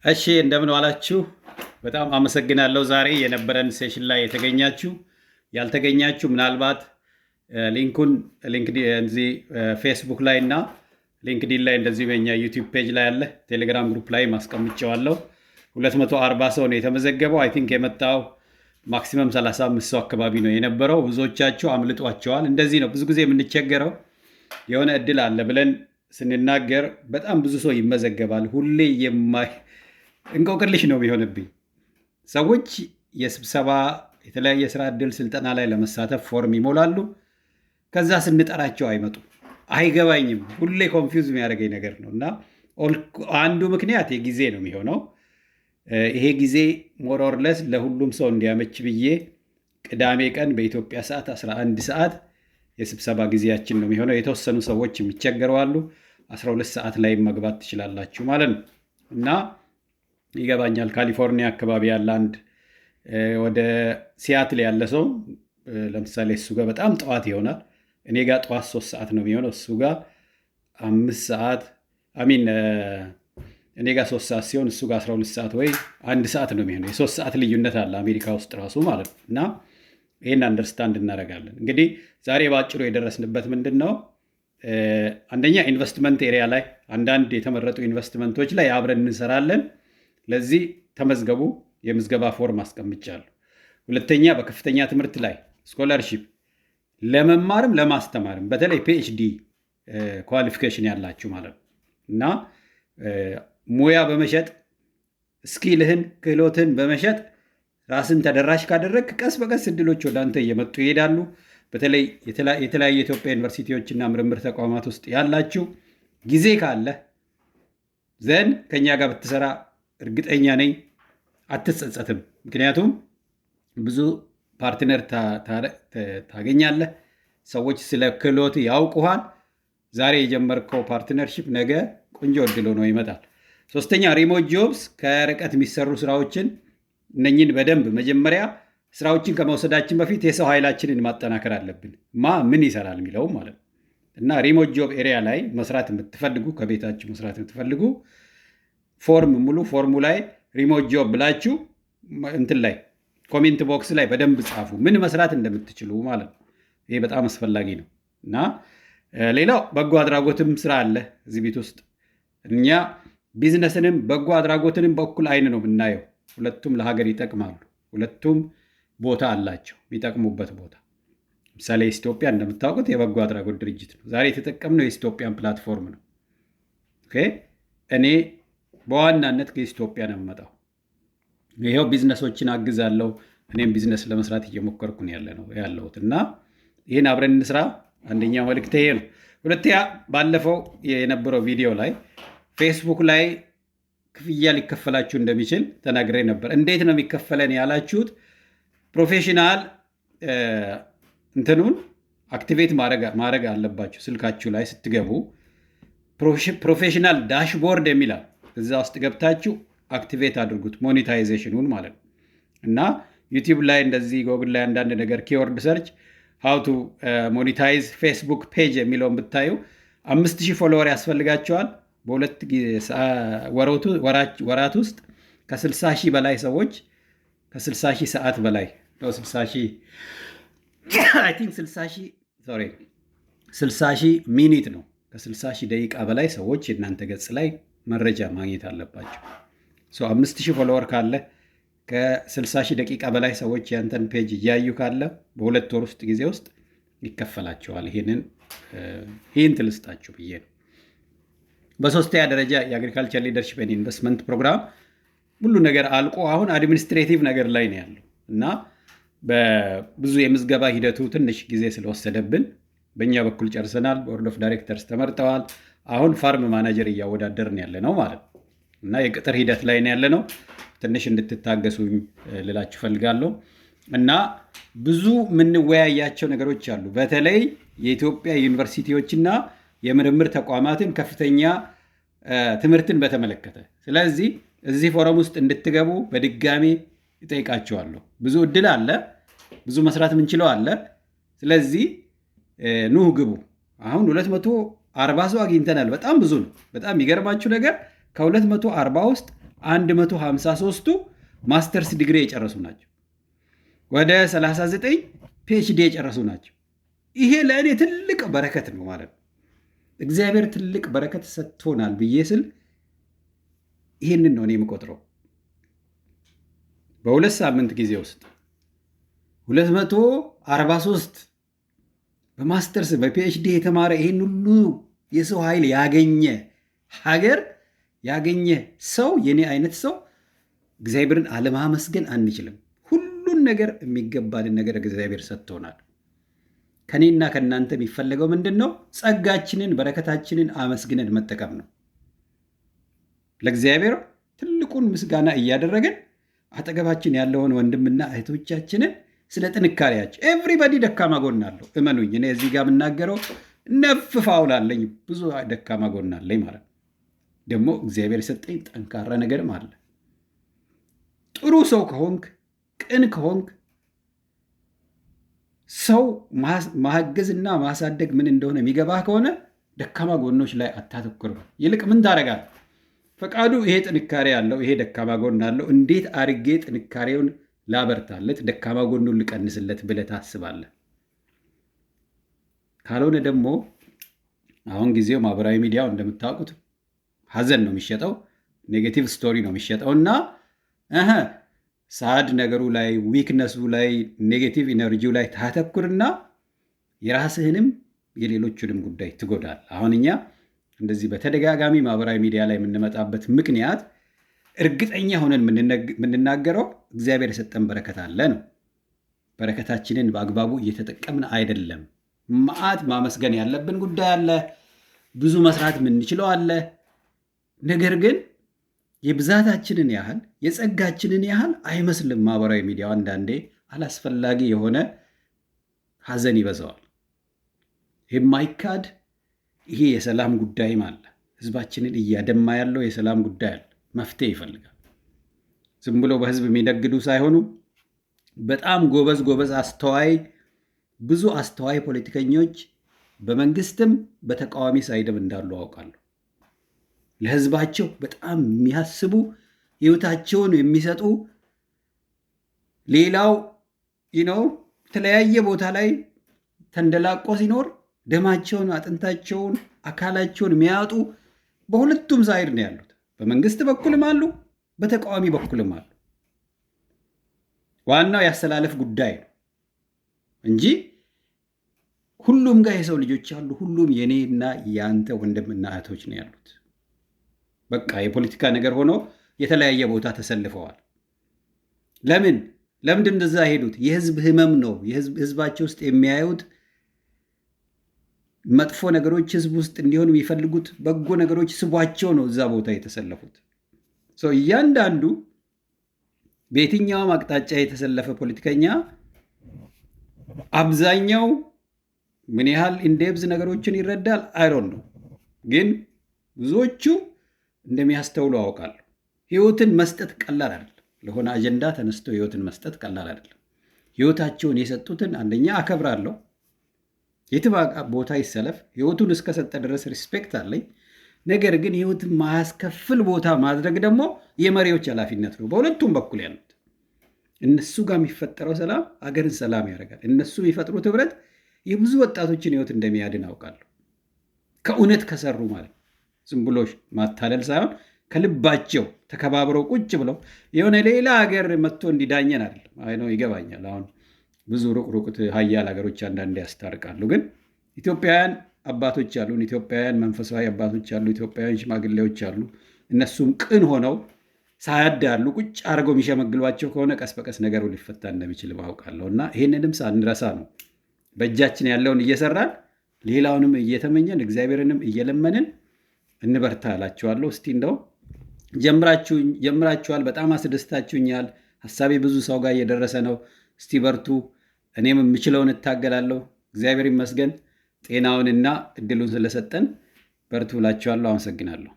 እሺ እንደምን ዋላችሁ። በጣም አመሰግናለሁ። ዛሬ የነበረን ሴሽን ላይ የተገኛችሁ ያልተገኛችሁ ምናልባት ሊንኩን እዚህ ፌስቡክ ላይ እና ሊንክዲን ላይ እንደዚህ በኛ ዩቲዩብ ፔጅ ላይ አለ፣ ቴሌግራም ግሩፕ ላይ ማስቀምጨዋለሁ። 240 ሰው ነው የተመዘገበው። አይ ቲንክ የመጣው ማክሲመም 35 ሰው አካባቢ ነው የነበረው። ብዙዎቻችሁ አምልጧቸዋል። እንደዚህ ነው ብዙ ጊዜ የምንቸገረው። የሆነ እድል አለ ብለን ስንናገር በጣም ብዙ ሰው ይመዘገባል። ሁሌ እንቆቅልሽ ነው የሚሆንብኝ። ሰዎች የስብሰባ የተለያየ ስራ እድል ስልጠና ላይ ለመሳተፍ ፎርም ይሞላሉ። ከዛ ስንጠራቸው አይመጡም። አይገባኝም። ሁሌ ኮንፊውዝ የሚያደርገኝ ነገር ነው እና አንዱ ምክንያት የጊዜ ነው የሚሆነው። ይሄ ጊዜ ሞሮርለስ ለሁሉም ሰው እንዲያመች ብዬ ቅዳሜ ቀን በኢትዮጵያ ሰዓት 11 ሰዓት የስብሰባ ጊዜያችን ነው የሚሆነው። የተወሰኑ ሰዎች የሚቸገሩ አሉ። 12 ሰዓት ላይ መግባት ትችላላችሁ ማለት ነው እና ይገባኛል። ካሊፎርኒያ አካባቢ ያለ አንድ ወደ ሲያትል ያለ ሰው ለምሳሌ እሱ ጋር በጣም ጠዋት ይሆናል። እኔ ጋር ጠዋት 3 ሰዓት ነው የሚሆነው። እሱ ጋር 5 ሰዓት እኔ ጋር 3 ሰዓት ሲሆን እሱ ጋር 12 ሰዓት ወይ 1 ሰዓት ነው የሚሆነው። የ3 ሰዓት ልዩነት አለ አሜሪካ ውስጥ ራሱ ማለት ነው እና ይህን አንደርስታንድ እናደርጋለን። እንግዲህ ዛሬ በአጭሩ የደረስንበት ምንድን ነው? አንደኛ ኢንቨስትመንት ኤሪያ ላይ አንዳንድ የተመረጡ ኢንቨስትመንቶች ላይ አብረን እንሰራለን። ለዚህ ተመዝገቡ። የምዝገባ ፎርም አስቀምጫለሁ። ሁለተኛ በከፍተኛ ትምህርት ላይ ስኮላርሺፕ ለመማርም ለማስተማርም በተለይ ፒኤችዲ ኳሊፊኬሽን ያላችሁ ማለት ነው እና ሙያ በመሸጥ ስኪልህን ክህሎትን በመሸጥ ራስን ተደራሽ ካደረግ ቀስ በቀስ እድሎች ወደ አንተ እየመጡ ይሄዳሉ። በተለይ የተለያዩ የኢትዮጵያ ዩኒቨርሲቲዎችና ምርምር ተቋማት ውስጥ ያላችሁ ጊዜ ካለ ዘን ከኛ ጋር ብትሰራ እርግጠኛ ነኝ አትጸጸትም። ምክንያቱም ብዙ ፓርትነር ታገኛለህ። ሰዎች ስለ ክህሎት ያውቁሃል። ዛሬ የጀመርከው ፓርትነርሺፕ ነገ ቆንጆ እድል ሆኖ ይመጣል። ሶስተኛ ሪሞት ጆብስ፣ ከርቀት የሚሰሩ ስራዎችን እነኝን በደንብ መጀመሪያ ስራዎችን ከመውሰዳችን በፊት የሰው ኃይላችንን ማጠናከር አለብን። ምን ይሰራል የሚለው ማለት ነው እና ሪሞት ጆብ ኤሪያ ላይ መስራት የምትፈልጉ ከቤታችሁ መስራት የምትፈልጉ ፎርሙ ላይ ሪሞት ጆብ ብላችሁ እንትን ላይ ኮሜንት ቦክስ ላይ በደንብ ጻፉ፣ ምን መስራት እንደምትችሉ ማለት ነው። ይሄ በጣም አስፈላጊ ነው እና ሌላው በጎ አድራጎትም ስራ አለ እዚህ ቤት ውስጥ። እኛ ቢዝነስንም በጎ አድራጎትንም በእኩል አይን ነው የምናየው። ሁለቱም ለሀገር ይጠቅማሉ። ሁለቱም ቦታ አላቸው፣ የሚጠቅሙበት ቦታ። ምሳሌ ኢትዮጵያ እንደምታውቁት የበጎ አድራጎት ድርጅት ነው። ዛሬ የተጠቀምነው የኢትዮጵያን ፕላትፎርም ነው። እኔ በዋናነት ከኢትዮጵያ ነው የምመጣው። ይኸው ቢዝነሶችን አግዛለሁ። እኔም ቢዝነስ ለመስራት እየሞከርኩ ነው ያለሁት እና ይህን አብረን እንስራ። አንደኛው መልእክት ይሄ ነው። ሁለተኛ ባለፈው የነበረው ቪዲዮ ላይ ፌስቡክ ላይ ክፍያ ሊከፈላችሁ እንደሚችል ተናግሬ ነበር። እንዴት ነው የሚከፈለን ያላችሁት? ፕሮፌሽናል እንትኑን አክቲቬት ማድረግ አለባችሁ። ስልካችሁ ላይ ስትገቡ ፕሮፌሽናል ዳሽቦርድ የሚላል እዛ ውስጥ ገብታችሁ አክቲቬት አድርጉት፣ ሞኔታይዜሽኑን ማለት ነው እና ዩቲዩብ ላይ እንደዚህ ጎግል ላይ አንዳንድ ነገር ኪወርድ ሰርች ሃው ቱ ሞኔታይዝ ፌስቡክ ፔጅ የሚለውን ብታዩ 5000 ፎሎወር ያስፈልጋቸዋል። በሁለት ወራት ውስጥ ከ60 ሺህ በላይ ሰዎች ከ60 ሺህ ሰዓት በላይ 60 ሺህ ሚኒት ነው። ከ60 ሺህ ደቂቃ በላይ ሰዎች የእናንተ ገጽ ላይ መረጃ ማግኘት አለባቸው። 5000 ፎሎወር ካለ ከ60 ሺህ ደቂቃ በላይ ሰዎች ያንተን ፔጅ እያዩ ካለ በሁለት ወር ውስጥ ጊዜ ውስጥ ይከፈላቸዋል። ይህን ትልስጣችሁ ብዬ ነው። በሶስተኛ ደረጃ የአግሪካልቸር ሊደርሺፕ ኤንድ ኢንቨስትመንት ፕሮግራም ሁሉ ነገር አልቆ አሁን አድሚኒስትሬቲቭ ነገር ላይ ነው ያለው እና በብዙ የምዝገባ ሂደቱ ትንሽ ጊዜ ስለወሰደብን በእኛ በኩል ጨርሰናል። ቦርድ ኦፍ ዳይሬክተርስ ተመርጠዋል። አሁን ፋርም ማናጀር እያወዳደርን ያለ ነው ማለት ነው እና የቅጥር ሂደት ላይ ነው ያለ ነው። ትንሽ እንድትታገሱኝ ልላችሁ ፈልጋለሁ እና ብዙ የምንወያያቸው ነገሮች አሉ። በተለይ የኢትዮጵያ ዩኒቨርሲቲዎችና የምርምር ተቋማትን ከፍተኛ ትምህርትን በተመለከተ። ስለዚህ እዚህ ፎረም ውስጥ እንድትገቡ በድጋሚ ይጠይቃቸዋለሁ። ብዙ እድል አለ፣ ብዙ መስራት የምንችለው አለ። ስለዚህ ኑህ ግቡ። አሁን 240 ሰው አግኝተናል። በጣም ብዙ ነው። በጣም የሚገርማችሁ ነገር ከ240 ውስጥ 153ቱ ማስተርስ ዲግሪ የጨረሱ ናቸው። ወደ 39 ፒኤችዲ የጨረሱ ናቸው። ይሄ ለእኔ ትልቅ በረከት ነው ማለት ነው። እግዚአብሔር ትልቅ በረከት ሰጥቶናል ብዬ ስል ይህንን ነው እኔ የምቆጥረው። በ2 ሳምንት ጊዜ ውስጥ 243 በማስተርስ በፒኤችዲ የተማረ ይህን ሁሉ የሰው ኃይል ያገኘ ሀገር ያገኘ ሰው፣ የኔ አይነት ሰው እግዚአብሔርን አለማመስገን አንችልም። ሁሉን ነገር የሚገባንን ነገር እግዚአብሔር ሰጥቶናል። ከኔና ከእናንተ የሚፈለገው ምንድን ነው? ጸጋችንን በረከታችንን አመስግነን መጠቀም ነው። ለእግዚአብሔር ትልቁን ምስጋና እያደረግን አጠገባችን ያለውን ወንድምና እህቶቻችንን ስለ ጥንካሬያቸው፣ ኤቭሪባዲ ደካማ ጎን አለው። እመኑኝ፣ እኔ እዚህ ጋር የምናገረው ነፍ ፋውል አለኝ፣ ብዙ ደካማ ጎን አለኝ ማለት ነው። ደግሞ እግዚአብሔር የሰጠኝ ጠንካራ ነገርም አለ። ጥሩ ሰው ከሆንክ፣ ቅን ከሆንክ፣ ሰው ማገዝና ማሳደግ ምን እንደሆነ የሚገባህ ከሆነ ደካማ ጎኖች ላይ አታተኩር። ይልቅ ምን ታደርጋለህ? ፈቃዱ ይሄ ጥንካሬ አለው፣ ይሄ ደካማ ጎን አለው፣ እንዴት አድርጌ ጥንካሬውን ላበርታለት፣ ደካማ ጎኑን ልቀንስለት ብለህ ታስባለህ። ካልሆነ ደግሞ አሁን ጊዜው ማህበራዊ ሚዲያው እንደምታውቁት ሀዘን ነው የሚሸጠው፣ ኔጌቲቭ ስቶሪ ነው የሚሸጠው እና ሳድ ነገሩ ላይ፣ ዊክነሱ ላይ፣ ኔጌቲቭ ኢነርጂው ላይ ታተኩርና የራስህንም የሌሎቹንም ጉዳይ ትጎዳል። አሁን እኛ እንደዚህ በተደጋጋሚ ማህበራዊ ሚዲያ ላይ የምንመጣበት ምክንያት እርግጠኛ ሆነን የምንናገረው እግዚአብሔር የሰጠን በረከት አለ ነው። በረከታችንን በአግባቡ እየተጠቀምን አይደለም። መዓት ማመስገን ያለብን ጉዳይ አለ፣ ብዙ መስራት የምንችለው አለ። ነገር ግን የብዛታችንን ያህል የጸጋችንን ያህል አይመስልም። ማህበራዊ ሚዲያው አንዳንዴ አላስፈላጊ የሆነ ሀዘን ይበዛዋል። የማይካድ ይሄ የሰላም ጉዳይም አለ። ህዝባችንን እያደማ ያለው የሰላም ጉዳይ አለ። መፍትሄ ይፈልጋል። ዝም ብሎ በህዝብ የሚነግዱ ሳይሆኑ በጣም ጎበዝ ብዙ አስተዋይ ፖለቲከኞች በመንግስትም በተቃዋሚ ሳይድም እንዳሉ አውቃለሁ። ለህዝባቸው በጣም የሚያስቡ፣ ህይወታቸውን የሚሰጡ፣ ሌላው የተለያየ ቦታ ላይ ተንደላቆ ሲኖር ደማቸውን፣ አጥንታቸውን፣ አካላቸውን የሚያጡ በሁለቱም ሳይድ ነው ያሉት። በመንግስት በኩልም አሉ፣ በተቃዋሚ በኩልም አሉ። ዋናው ያስተላለፍ ጉዳይ ነው እንጂ ሁሉም ጋር የሰው ልጆች አሉ። ሁሉም የኔና የአንተ ወንድምና እህቶች ነው ያሉት። በቃ የፖለቲካ ነገር ሆኖ የተለያየ ቦታ ተሰልፈዋል። ለምንድን እንደዛ ሄዱት? የህዝብ ህመም ነው። ህዝባቸው ውስጥ የሚያዩት መጥፎ ነገሮች ህዝብ ውስጥ እንዲሆኑ የሚፈልጉት በጎ ነገሮች ስቧቸው ነው እዛ ቦታ የተሰለፉት። እያንዳንዱ በየትኛውም አቅጣጫ የተሰለፈ ፖለቲከኛ አብዛኛው ምን ያህል ኢንዴብዝ ነገሮችን ይረዳል አይሮን ነው። ግን ብዙዎቹ እንደሚያስተውሉ አውቃለሁ። ህይወትን መስጠት ቀላል አይደለም። ለሆነ አጀንዳ ተነስቶ ህይወትን መስጠት ቀላል አይደለም። ህይወታቸውን የሰጡትን አንደኛ አከብራለሁ። የትም ቦታ ይሰለፍ፣ ህይወቱን እስከሰጠ ድረስ ሪስፔክት አለኝ። ነገር ግን ህይወትን ማያስከፍል ቦታ ማድረግ ደግሞ የመሪዎች ኃላፊነት ነው፣ በሁለቱም በኩል ያሉት። እነሱ ጋር የሚፈጠረው ሰላም አገርን ሰላም ያደርጋል። እነሱ የሚፈጥሩት ህብረት የብዙ ወጣቶችን ህይወት እንደሚያድን አውቃለሁ። ከእውነት ከሰሩ ማለት ዝም ብሎ ማታለል ሳይሆን ከልባቸው ተከባብረው ቁጭ ብለው የሆነ ሌላ ሀገር መጥቶ እንዲዳኘን አይደለም። አይ ነው ይገባኛል። አሁን ብዙ ሩቅ ሀያል ሀገሮች አንዳንዴ ያስታርቃሉ። ግን ኢትዮጵያውያን አባቶች አሉ፣ ኢትዮጵያውያን መንፈሳዊ አባቶች አሉ፣ ኢትዮጵያውያን ሽማግሌዎች አሉ። እነሱም ቅን ሆነው ሳያዳሉ ቁጭ አድርገው የሚሸመግሏቸው ከሆነ ቀስ በቀስ ነገሩ ሊፈታ እንደሚችል ማውቃለሁ። እና ይህንንም ሳንረሳ ነው በእጃችን ያለውን እየሰራን ሌላውንም እየተመኘን እግዚአብሔርንም እየለመንን እንበርታ እላችኋለሁ። እስቲ እንደው ጀምራችኋል፣ በጣም አስደስታችሁኛል። ሀሳቤ ብዙ ሰው ጋር እየደረሰ ነው። እስቲ በርቱ። እኔም የምችለውን እታገላለሁ። እግዚአብሔር ይመስገን ጤናውንና እድሉን ስለሰጠን በርቱ እላችኋለሁ። አመሰግናለሁ።